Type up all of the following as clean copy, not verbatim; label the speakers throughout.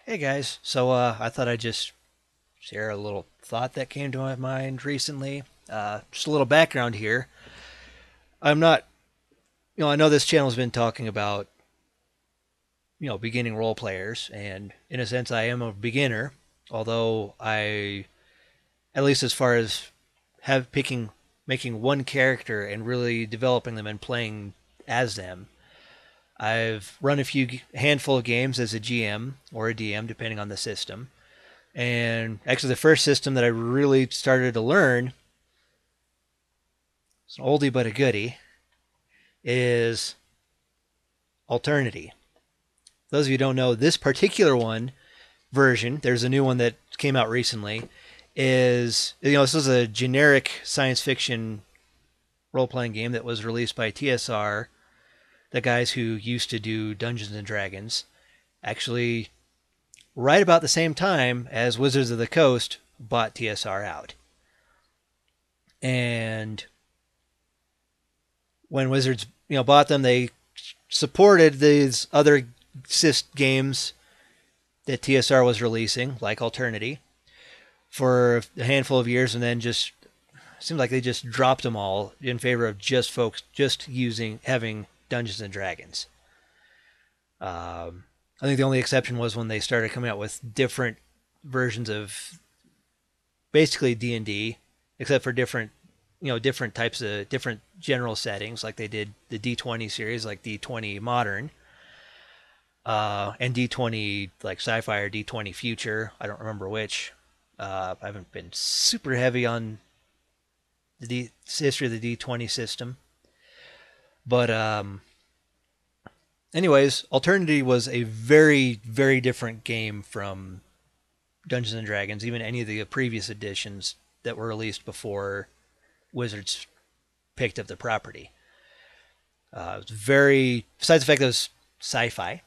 Speaker 1: Hey guys, I thought I'd just share a little thought that came to my mind recently. Just a little background here. I'm not, I know this channel's been talking about, beginning role players, and in a sense, I am a beginner, although at least as far as making one character and really developing them and playing as them, I've run handful of games as a GM or a DM, depending on the system. And actually, the first system that I really started to learn, it's an oldie but a goodie, is Alternity. Those of you who don't know, this particular version, there's a new one that came out recently, this is a generic science fiction role playing game that was released by TSR, the guys who used to do Dungeons and Dragons. Actually, right about the same time as Wizards of the Coast bought TSR out. And when Wizards, bought them, they supported these other games that TSR was releasing, like Alternity, for a handful of years, and then just seemed like they just dropped them all in favor of just having Dungeons and Dragons. I think the only exception was when they started coming out with different versions of basically D&D, except for different types of different general settings, like they did the D20 series, like D20 Modern, and D20 like Sci-Fi or D20 Future. I don't remember which. I haven't been super heavy on the history of the D20 system, but anyways, Alternity was a very, very different game from Dungeons and Dragons, even any of the previous editions that were released before Wizards picked up the property. It was besides the fact that it was sci-fi,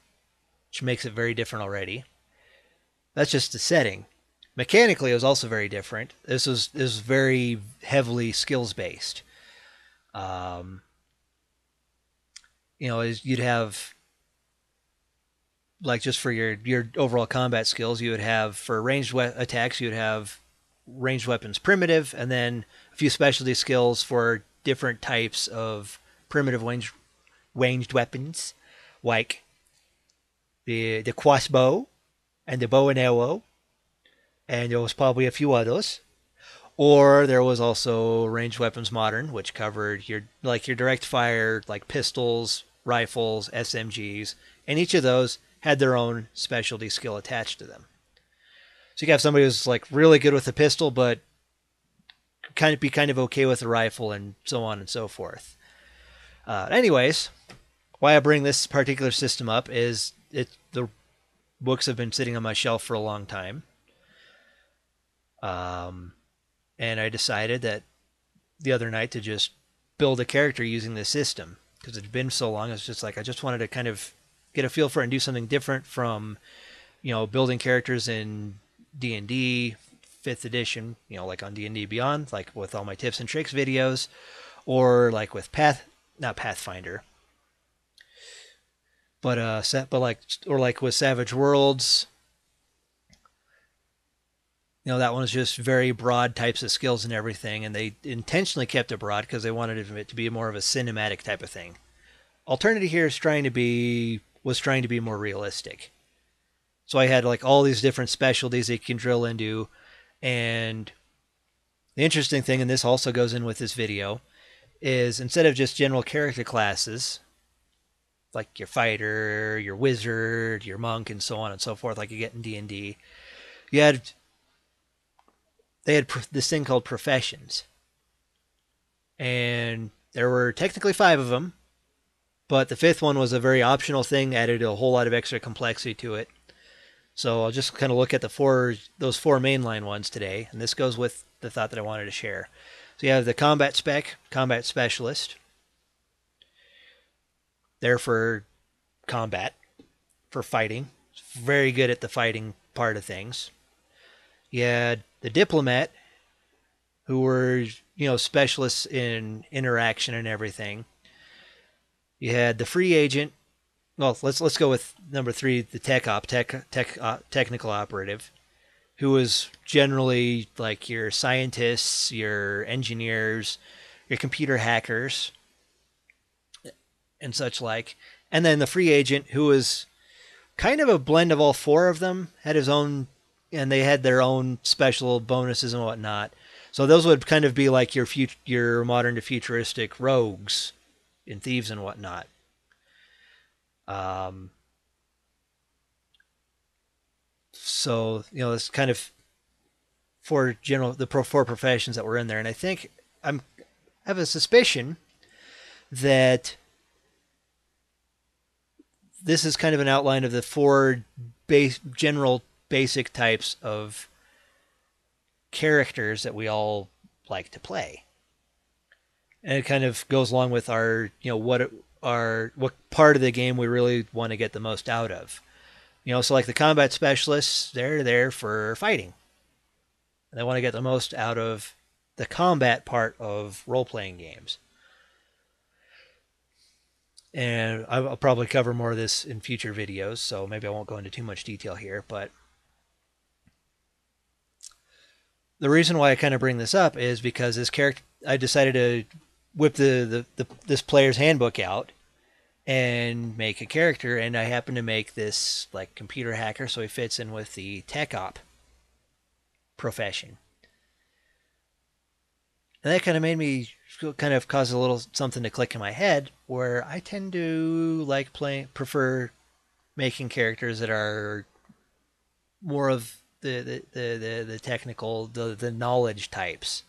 Speaker 1: which makes it very different already. That's just the setting. Mechanically, it was also very different. This was very heavily skills based. You'd have, like, just for your overall combat skills, you would have for attacks, you'd have ranged weapons primitive, and then a few specialty skills for different types of primitive ranged weapons, like the crossbow and the bow and arrow, and there was probably a few others. Or there was also ranged weapons modern, which covered your direct fire, like pistols, rifles, SMGs, and each of those had their own specialty skill attached to them. So you can have somebody who's like really good with a pistol, but be kind of okay with a rifle, and so on and so forth. Anyways, why I bring this particular system up is the books have been sitting on my shelf for a long time. And I decided that the other night to just build a character using this system, because it had been so long. It's just like I just wanted to kind of get a feel for it and do something different from, building characters in D&D 5th edition, like on D&D Beyond, like with all my tips and tricks videos, or like with not Pathfinder, but like with Savage Worlds. That one was just very broad types of skills and everything, and they intentionally kept it broad because they wanted it to be more of a cinematic type of thing. Alternity here was trying to be more realistic. So I had like all these different specialties that you can drill into, and the interesting thing, and this also goes in with this video, is instead of just general character classes, like your fighter, your wizard, your monk, and so on and so forth, like you get in D&D, they had this thing called professions. And there were technically 5 of them, but the 5th one was a very optional thing, added a whole lot of extra complexity to it. So I'll just kind of look at those 4 mainline ones today, and this goes with the thought that I wanted to share. So you have the combat specialist. They're for combat, for fighting. Very good at the fighting part of things. You had the diplomat, who were, specialists in interaction and everything. You had the free agent, well, let's go with number 3, the technical operative, who is generally like your scientists, your engineers, your computer hackers, and such like. And then the free agent, who is kind of a blend of all 4 of them, had his own, and they had their own special bonuses and whatnot. So those would kind of be like your modern to futuristic rogues and thieves and whatnot. Um, so it's kind of for the 4 professions that were in there, and I think I have a suspicion that this is kind of an outline of the 4 general basic types of characters that we all like to play, and it kind of goes along with our what part of the game we really want to get the most out of. So like the combat specialists, they're there for fighting. They want to get the most out of the combat part of role-playing games. And I'll probably cover more of this in future videos, so maybe I won't go into too much detail here. But the reason why I kind of bring this up is because this character, I decided to whip this player's handbook out and make a character, and I happen to make this like computer hacker, so he fits in with the tech op profession. And that kind of made me kind of cause a little something to click in my head, where I tend to prefer making characters that are more of the technical, the knowledge types.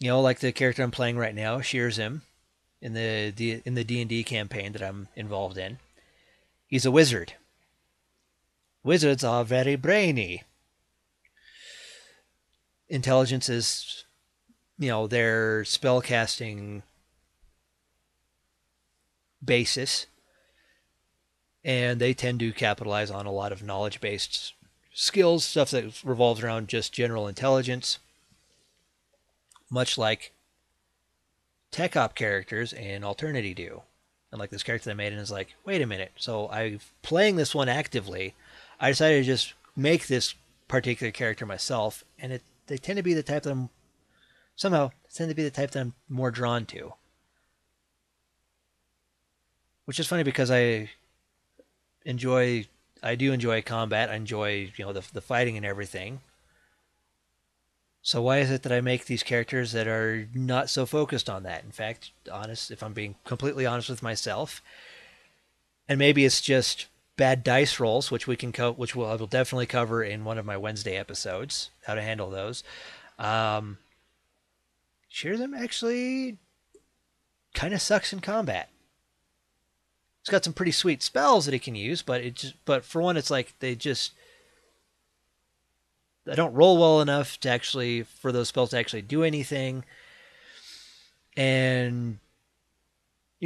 Speaker 1: Like the character I'm playing right now, Shearzim, in the D&D campaign that I'm involved in. He's a wizard. Wizards are very brainy. Intelligence is, their spellcasting basis, and they tend to capitalize on a lot of knowledge-based skills, stuff that revolves around just general intelligence, much like tech op characters in Alternity do. And like this character I made, and is like, wait a minute, so I'm playing this one actively. I decided to just make this particular character myself, and they tend to be the type that I'm more drawn to. Which is funny because I do enjoy combat. I enjoy the fighting and everything. So why is it that I make these characters that are not so focused on that? In fact, if I'm being completely honest with myself, and maybe it's just bad dice rolls, which I will definitely cover in one of my Wednesday episodes, how to handle those. Shearzim actually kind of sucks in combat. He's got some pretty sweet spells that he can use, but for one, it's like they don't roll well enough for those spells to actually do anything. And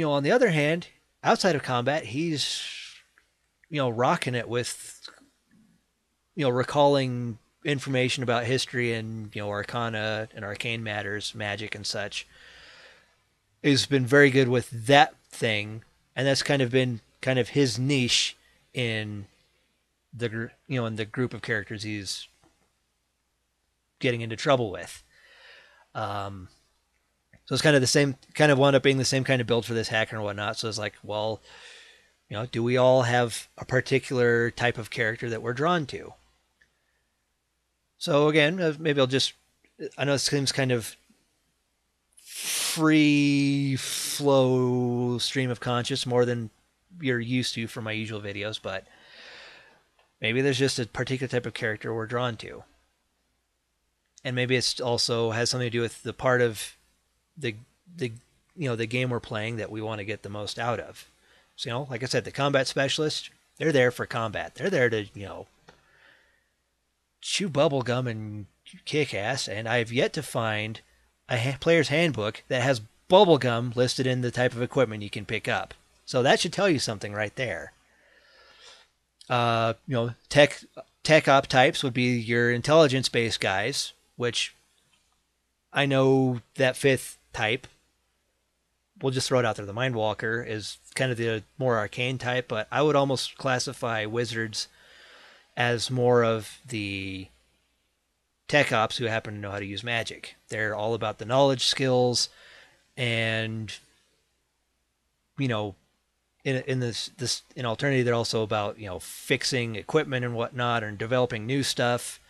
Speaker 1: on the other hand, outside of combat, he's rocking it with recalling information about history and arcana and arcane matters, magic and such. He's been very good with that thing, and that's kind of been his niche in the group of characters he's getting into trouble with. So it's kind of the same, kind of wound up being the same kind of build for this hacker and whatnot. So it's like, well, do we all have a particular type of character that we're drawn to? So again, maybe I know it seems kind of free flow stream of conscious, more than you're used to from my usual videos, but maybe there's just a particular type of character we're drawn to. And maybe it's also has something to do with the part of the game we're playing that we want to get the most out of. So, like I said, the combat specialist, they're there for combat. They're there to, chew bubblegum and kick ass. And I've yet to find a player's handbook that has bubblegum listed in the type of equipment you can pick up. So that should tell you something right there. Tech op types would be your intelligence-based guys, which I know that 5th type, we'll just throw it out there. The Mindwalker is kind of the more arcane type, but I would almost classify wizards as more of the tech ops who happen to know how to use magic. They're all about the knowledge skills, and you know, in this in alternative, they're also about fixing equipment and whatnot, and developing new stuff.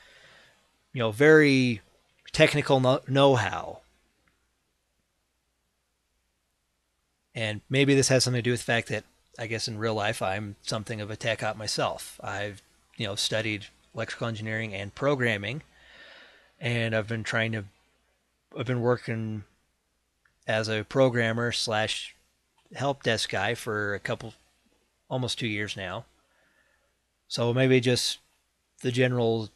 Speaker 1: Very technical know-how. And maybe this has something to do with the fact that I guess in real life I'm something of a tech op myself. I've studied electrical engineering and programming, and I've been working as a programmer slash help desk guy for almost 2 years now. So maybe just the general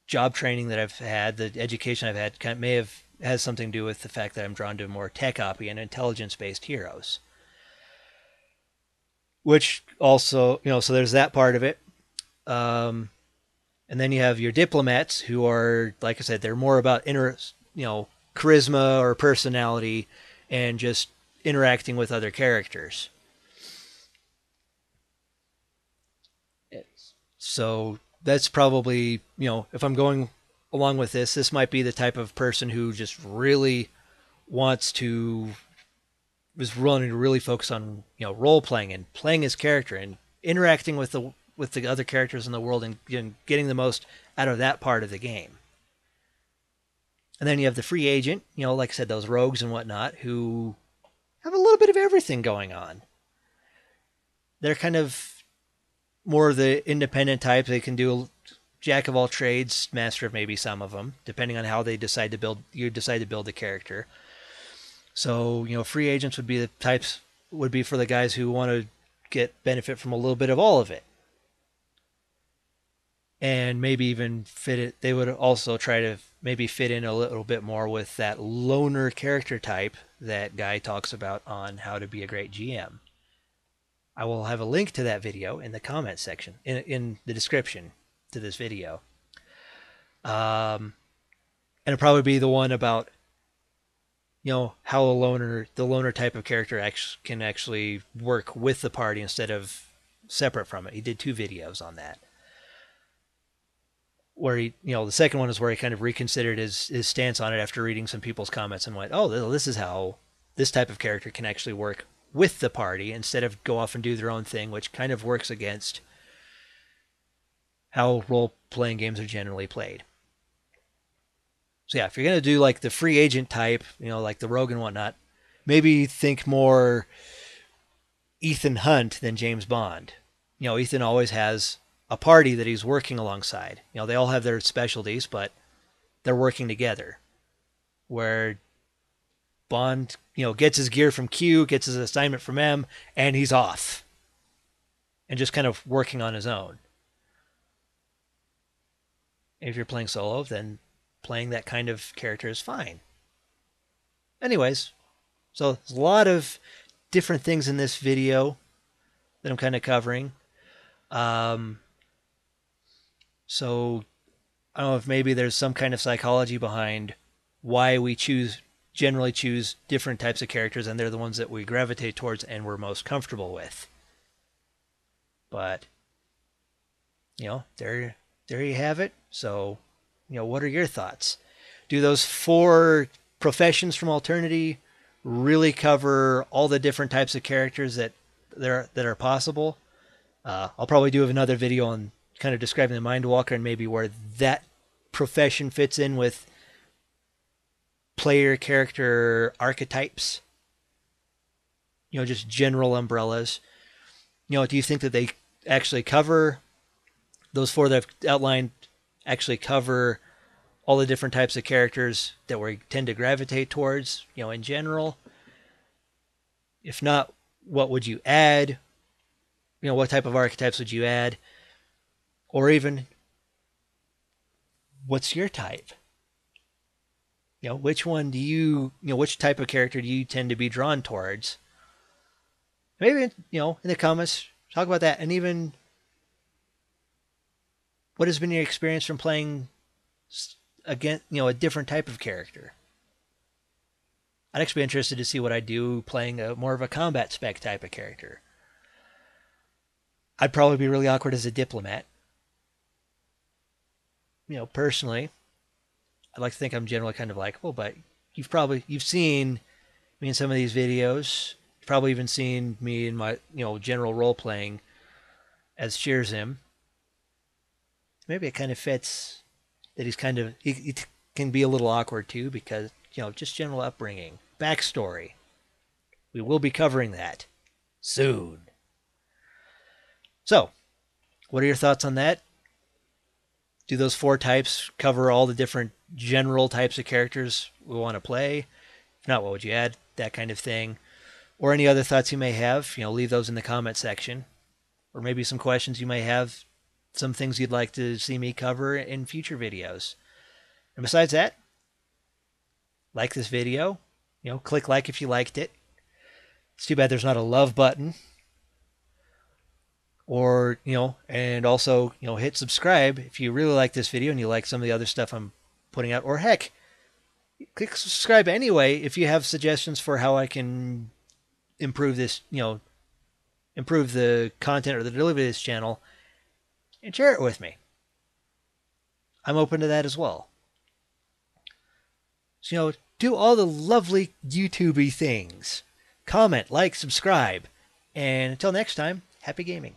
Speaker 1: job training that I've had, the education I've had, may have has something to do with the fact that I'm drawn to more tech oppy and intelligence based heroes. Which also, so there's that part of it. And then you have your diplomats who are, like I said, they're more about charisma or personality and just interacting with other characters. So that's probably, if I'm going along with this might be the type of person who just really wants to, is willing to really focus on, role playing and playing his character and interacting with the other characters in the world and getting the most out of that part of the game. And then you have the free agent, like I said, those rogues and whatnot who have a little bit of everything going on. They're kind of more the independent type. They can do jack of all trades, master of maybe some of them, depending on how they decide to build the character. So, free agents would be for the guys who want to get benefit from a little bit of all of it. And maybe even fit it. They would also try to maybe fit in a little bit more with that loner character type that Guy talks about on how to be a great GM. I will have a link to that video in the comment section, in the description to this video. And it'll probably be the one about, how the loner type of character can actually work with the party instead of separate from it. He did 2 videos on that. Where he, the second one is where he kind of reconsidered his stance on it after reading some people's comments and went, oh, this is how this type of character can actually work with the party instead of go off and do their own thing, which kind of works against how role-playing games are generally played. So yeah, if you're going to do like the free agent type, like the rogue and whatnot, maybe think more Ethan Hunt than James Bond. Ethan always has a party that he's working alongside. They all have their specialties, but they're working together. Where Bond, gets his gear from Q, gets his assignment from M, and he's off. And just kind of working on his own. If you're playing solo, then playing that kind of character is fine. Anyways, so there's a lot of different things in this video that I'm kind of covering. So I don't know if maybe there's some kind of psychology behind why we generally choose different types of characters, and they're the ones that we gravitate towards and we're most comfortable with. But there you have it. So, what are your thoughts? Do those 4 professions from Alternity really cover all the different types of characters that are possible? I'll probably do another video on kind of describing the Mindwalker and maybe where that profession fits in with player character archetypes. Just general umbrellas. Do you think that they actually cover those 4 that I've outlined, actually cover all the different types of characters that we tend to gravitate towards, in general? If not, what would you add? What type of archetypes would you add? Or even, what's your type? Which one do which type of character do you tend to be drawn towards? Maybe, in the comments, talk about that. And even, what has been your experience from playing against, a different type of character? I'd actually be interested to see what I do playing a more of a combat spec type of character. I'd probably be really awkward as a diplomat. Personally, I'd like to think I'm generally kind of likable, but you've seen me in some of these videos. You've probably even seen me in my general role playing as Shearzim. Maybe it kind of fits that he can be a little awkward too because just general upbringing, backstory. We will be covering that soon. So, what are your thoughts on that? Do those 4 types cover all the different general types of characters we want to play? If not, what would you add? That kind of thing. Or any other thoughts you may have, leave those in the comment section. Or maybe some questions you may have, some things you'd like to see me cover in future videos. And besides that, like this video. Click like if you liked it. It's too bad there's not a love button. Or, and also, hit subscribe if you really like this video and you like some of the other stuff I'm putting out. Or heck, click subscribe anyway if you have suggestions for how I can improve this, improve the content or the delivery of this channel, and share it with me. I'm open to that as well. So, do all the lovely YouTube-y things. Comment, like, subscribe. And until next time, happy gaming.